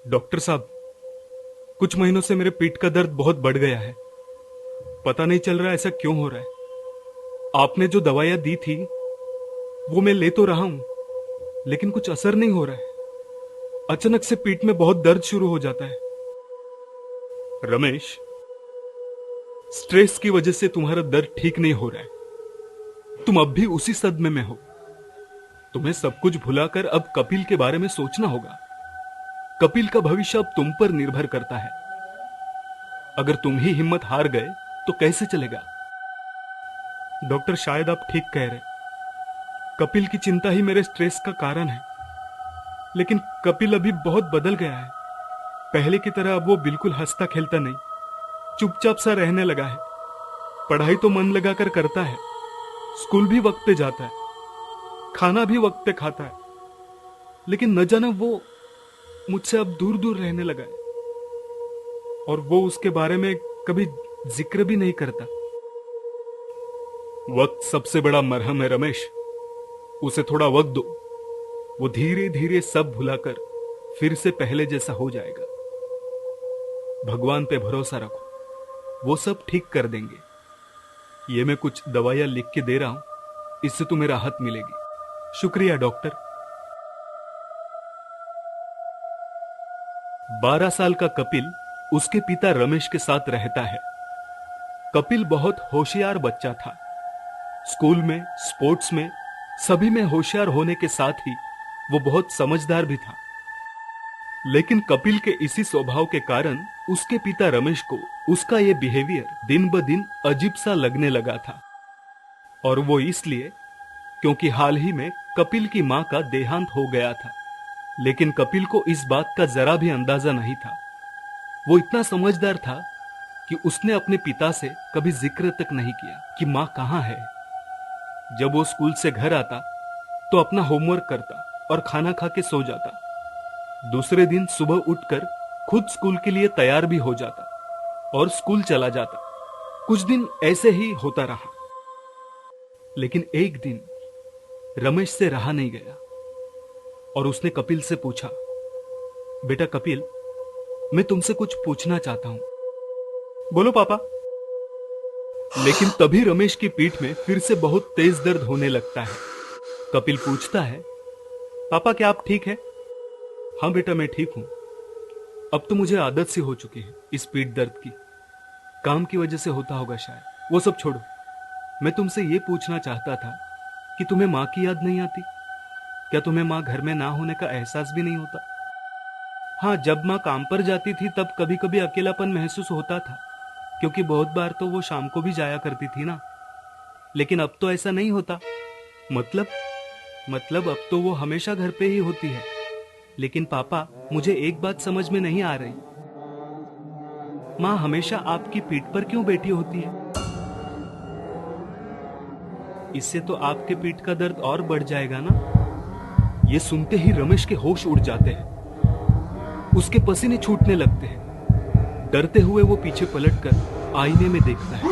Doctor साहब, कुछ महीनों से मेरे पीठ का दर्द बहुत बढ़ गया है। पता नहीं चल रहा ऐसा क्यों हो रहा है। आपने जो दवाइयां दी थी वो मैं ले तो रहा हूं, लेकिन कुछ असर नहीं हो रहा है। अचानक से पीठ में बहुत दर्द शुरू हो जाता है। रमेश, स्ट्रेस की वजह से तुम्हारा दर्द ठीक नहीं हो रहा है। तुम अब भी उसी सदमे में हो। तुम्हें सब कुछ भुलाकर अब कपिल के बारे में सोचना होगा। कपिल का भविष्य अब तुम पर निर्भर करता है। अगर तुम ही हिम्मत हार गए तो कैसे चलेगा? डॉक्टर, शायद आप ठीक कह रहे। कपिल की चिंता ही मेरे स्ट्रेस का कारण है। लेकिन कपिल अभी बहुत बदल गया है। पहले की तरह अब वो बिल्कुल हंसता खेलता नहीं, चुपचाप सा रहने लगा है। पढ़ाई तो मन लगाकर करता है, स्कूल भी वक्त पे जाता है, खाना भी वक्त पे खाता है। लेकिन न जाने वो मुझसे अब दूर दूर रहने लगा है, और वो उसके बारे में कभी जिक्र भी नहीं करता। वक्त सबसे बड़ा मरहम है रमेश। उसे थोड़ा वक्त दो, वो धीरे धीरे सब भुलाकर फिर से पहले जैसा हो जाएगा। भगवान पे भरोसा रखो, वो सब ठीक कर देंगे। ये मैं कुछ दवाइयां लिख के दे रहा हूं, इससे तुम्हें राहत मिलेगी। शुक्रिया डॉक्टर। 12 साल का कपिल उसके पिता रमेश के साथ रहता है। कपिल बहुत होशियार बच्चा था। स्कूल में, स्पोर्ट्स में, सभी में होशियार होने के साथ ही वो बहुत समझदार भी था। लेकिन कपिल के इसी स्वभाव के कारण उसके पिता रमेश को उसका ये बिहेवियर दिन ब दिन अजीब सा लगने लगा था। और वो इसलिए क्योंकि हाल ही में कपिल की मां का देहांत हो गया था। लेकिन कपिल को इस बात का जरा भी अंदाजा नहीं था। वो इतना समझदार था कि उसने अपने पिता से कभी जिक्र तक नहीं किया कि मां कहां है। जब वो स्कूल से घर आता तो अपना होमवर्क करता और खाना खा के सो जाता। दूसरे दिन सुबह उठकर खुद स्कूल के लिए तैयार भी हो जाता और स्कूल चला जाता। कुछ दिन ऐसे ही होता रहा। लेकिन एक दिन रमेश से रहा नहीं गया और उसने कपिल से पूछा, बेटा कपिल, मैं तुमसे कुछ पूछना चाहता हूं। बोलो पापा। लेकिन तभी रमेश की पीठ में फिर से बहुत तेज दर्द होने लगता है। कपिल पूछता है, पापा क्या आप ठीक है? हाँ बेटा, मैं ठीक हूं। अब तो मुझे आदत सी हो चुकी है इस पीठ दर्द की। काम की वजह से होता होगा शायद। वो सब छोड़ो, मैं तुमसे ये पूछना चाहता था कि तुम्हें माँ की याद नहीं आती? क्या तुम्हें माँ घर में ना होने का एहसास भी नहीं होता? हाँ, जब माँ काम पर जाती थी तब कभी कभी अकेलापन महसूस होता था, क्योंकि बहुत बार तो वो शाम को भी जाया करती थी ना। लेकिन अब तो ऐसा नहीं होता। मतलब अब तो वो हमेशा घर पे ही होती है। लेकिन पापा, मुझे एक बात समझ में नहीं आ रही। माँ हमेशा आपकी पीठ पर क्यों बैठी होती है? इससे तो आपके पीठ का दर्द और बढ़ जाएगा ना। ये सुनते ही रमेश के होश उड़ जाते हैं। उसके पसीने छूटने लगते हैं। डरते हुए वो पीछे पलटकर आईने में देखता है।